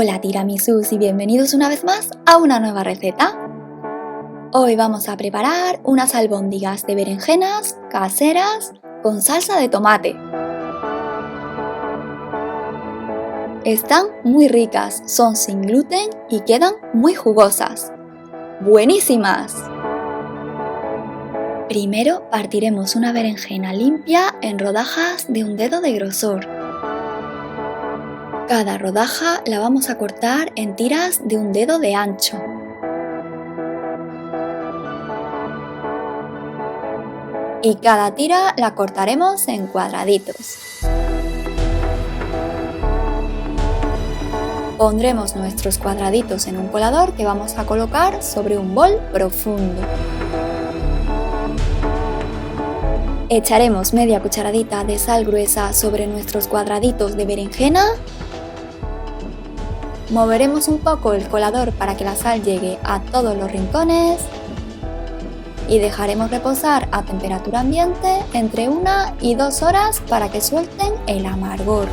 Hola tiramisús y bienvenidos una vez más a una nueva receta. Hoy vamos a preparar unas albóndigas de berenjenas caseras con salsa de tomate. Están muy ricas, son sin gluten y quedan muy jugosas. ¡Buenísimas! Primero partiremos una berenjena limpia en rodajas de un dedo de grosor. Cada rodaja la vamos a cortar en tiras de un dedo de ancho. Y cada tira la cortaremos en cuadraditos. Pondremos nuestros cuadraditos en un colador que vamos a colocar sobre un bol profundo. Echaremos media cucharadita de sal gruesa sobre nuestros cuadraditos de berenjena. Moveremos un poco el colador para que la sal llegue a todos los rincones y dejaremos reposar a temperatura ambiente entre 1 y 2 horas para que suelten el amargor.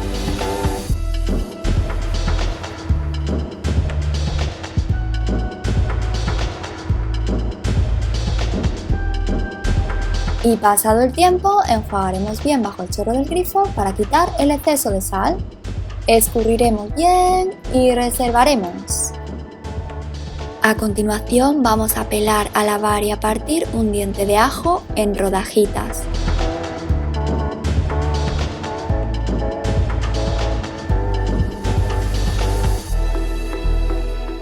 Y pasado el tiempo, enjuagaremos bien bajo el chorro del grifo para quitar el exceso de sal. Escurriremos bien y reservaremos. A continuación vamos a pelar, a lavar y a partir un diente de ajo en rodajitas.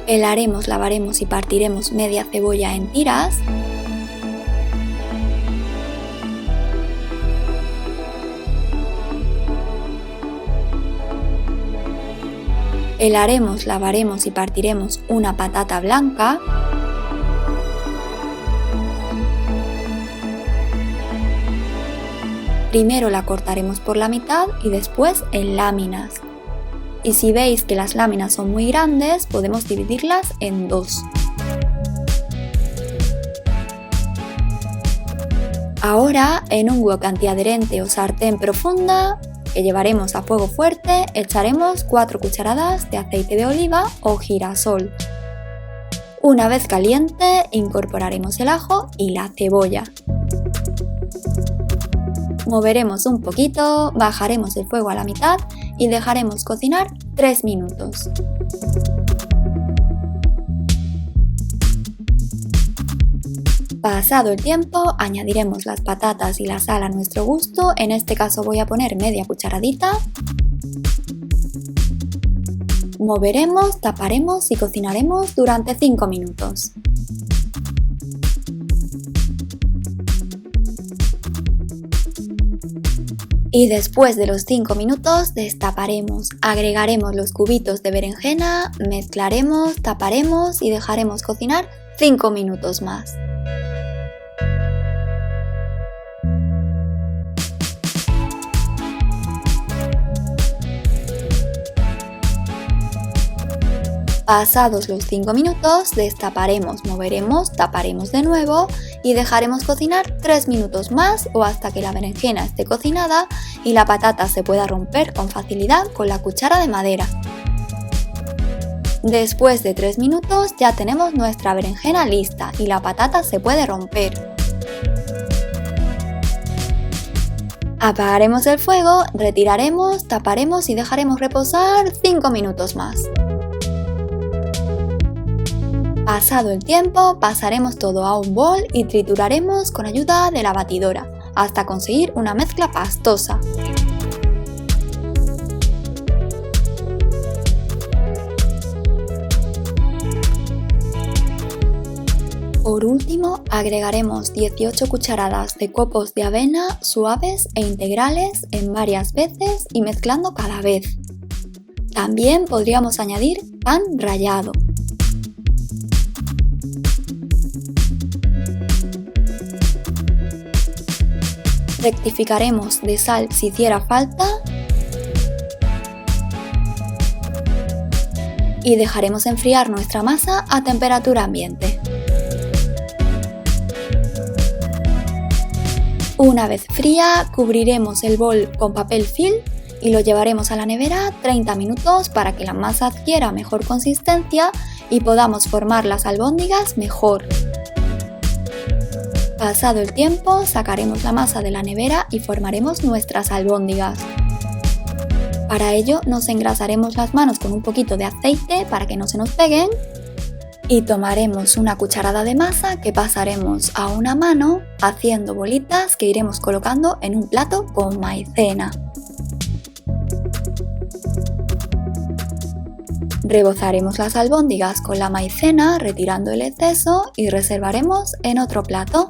Pelaremos, lavaremos y partiremos media cebolla en tiras. Pelaremos, lavaremos y partiremos una patata blanca. Primero la cortaremos por la mitad y después en láminas. Y si veis que las láminas son muy grandes, podemos dividirlas en dos. Ahora, en un wok antiadherente o sartén profunda, que llevaremos a fuego fuerte, echaremos 4 cucharadas de aceite de oliva o girasol. Una vez caliente, incorporaremos el ajo y la cebolla. Moveremos un poquito, bajaremos el fuego a la mitad y dejaremos cocinar 3 minutos. Pasado el tiempo, añadiremos las patatas y la sal a nuestro gusto. En este caso voy a poner media cucharadita. Moveremos, taparemos y cocinaremos durante 5 minutos. Y después de los 5 minutos destaparemos, agregaremos los cubitos de berenjena, mezclaremos, taparemos y dejaremos cocinar 5 minutos más. Pasados los 5 minutos, destaparemos, moveremos, taparemos de nuevo y dejaremos cocinar 3 minutos más o hasta que la berenjena esté cocinada y la patata se pueda romper con facilidad con la cuchara de madera. Después de 3 minutos ya tenemos nuestra berenjena lista y la patata se puede romper. Apagaremos el fuego, retiraremos, taparemos y dejaremos reposar 5 minutos más. Pasado el tiempo, pasaremos todo a un bol y trituraremos con ayuda de la batidora hasta conseguir una mezcla pastosa. Por último, agregaremos 18 cucharadas de copos de avena suaves e integrales en varias veces y mezclando cada vez. También podríamos añadir pan rallado. Rectificaremos de sal si hiciera falta y dejaremos enfriar nuestra masa a temperatura ambiente. Una vez fría, cubriremos el bol con papel film y lo llevaremos a la nevera 30 minutos para que la masa adquiera mejor consistencia y podamos formar las albóndigas mejor. Pasado el tiempo, sacaremos la masa de la nevera y formaremos nuestras albóndigas. Para ello nos engrasaremos las manos con un poquito de aceite para que no se nos peguen y tomaremos una cucharada de masa que pasaremos a una mano haciendo bolitas que iremos colocando en un plato con maicena. Rebozaremos las albóndigas con la maicena retirando el exceso y reservaremos en otro plato.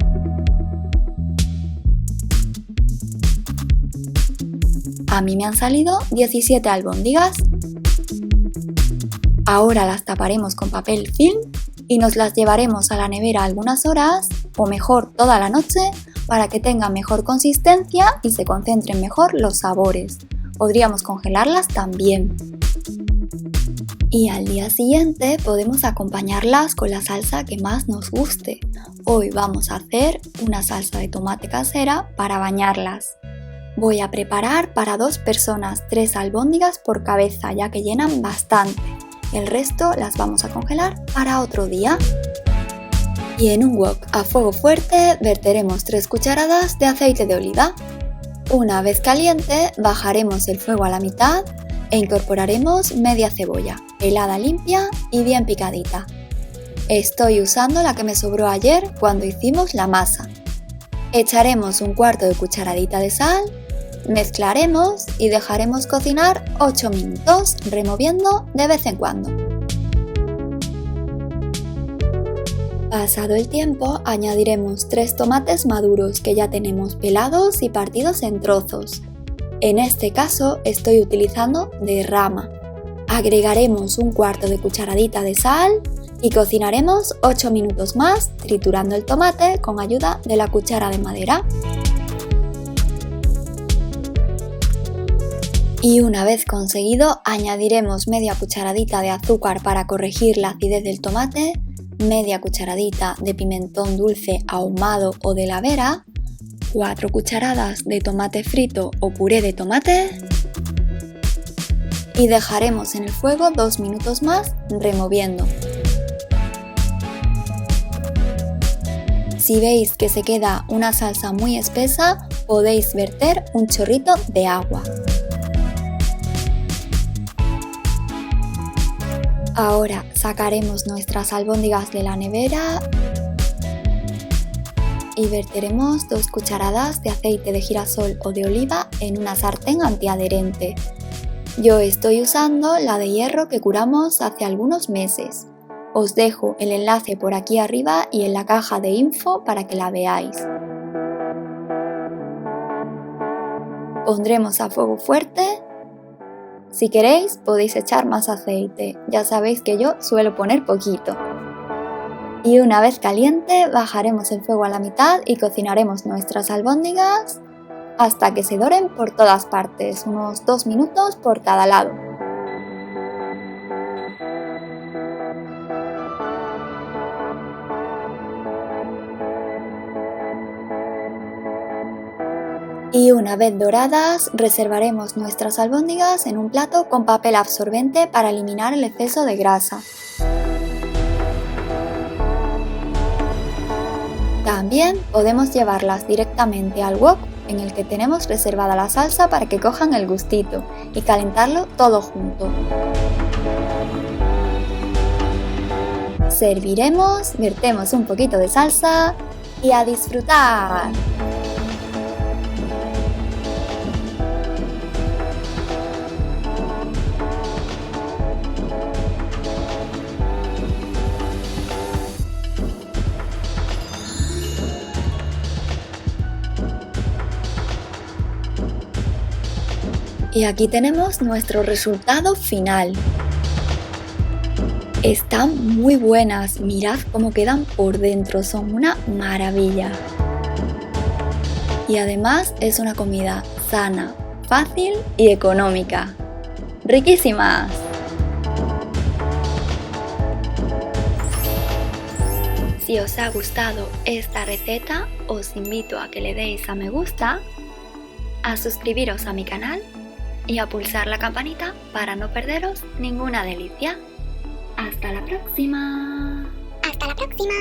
A mí me han salido 17 albóndigas. Ahora las taparemos con papel film y nos las llevaremos a la nevera algunas horas o mejor toda la noche para que tengan mejor consistencia y se concentren mejor los sabores. Podríamos congelarlas también. Y al día siguiente podemos acompañarlas con la salsa que más nos guste. Hoy vamos a hacer una salsa de tomate casera para bañarlas. Voy a preparar para 2 personas 3 albóndigas por cabeza ya que llenan bastante. El resto las vamos a congelar para otro día. Y en un wok a fuego fuerte verteremos 3 cucharadas de aceite de oliva. Una vez caliente bajaremos el fuego a la mitad e incorporaremos media cebolla, pelada limpia y bien picadita. Estoy usando la que me sobró ayer cuando hicimos la masa. Echaremos un cuarto de cucharadita de sal, mezclaremos y dejaremos cocinar 8 minutos, removiendo de vez en cuando. Pasado el tiempo, añadiremos 3 tomates maduros que ya tenemos pelados y partidos en trozos. En este caso estoy utilizando de rama. Agregaremos un cuarto de cucharadita de sal y cocinaremos 8 minutos más triturando el tomate con ayuda de la cuchara de madera. Y una vez conseguido añadiremos media cucharadita de azúcar para corregir la acidez del tomate, media cucharadita de pimentón dulce ahumado o de la vera, 4 cucharadas de tomate frito o puré de tomate y dejaremos en el fuego 2 minutos más removiendo. Si veis que se queda una salsa muy espesa, podéis verter un chorrito de agua. Ahora sacaremos nuestras albóndigas de la nevera y verteremos 2 cucharadas de aceite de girasol o de oliva en una sartén antiadherente. Yo estoy usando la de hierro que curamos hace algunos meses. Os dejo el enlace por aquí arriba y en la caja de info para que la veáis. Pondremos a fuego fuerte. Si queréis podéis echar más aceite, ya sabéis que yo suelo poner poquito. Y una vez caliente bajaremos el fuego a la mitad y cocinaremos nuestras albóndigas hasta que se doren por todas partes, unos 2 minutos por cada lado. Y una vez doradas, reservaremos nuestras albóndigas en un plato con papel absorbente para eliminar el exceso de grasa. También podemos llevarlas directamente al wok en el que tenemos reservada la salsa para que cojan el gustito y calentarlo todo junto. Serviremos, vertemos un poquito de salsa y a disfrutar. Y aquí tenemos nuestro resultado final. Están muy buenas, mirad cómo quedan por dentro, son una maravilla. Y además es una comida sana, fácil y económica. ¡Riquísimas! Si os ha gustado esta receta, os invito a que le deis a me gusta, a suscribiros a mi canal y a pulsar la campanita para no perderos ninguna delicia. ¡Hasta la próxima! ¡Hasta la próxima!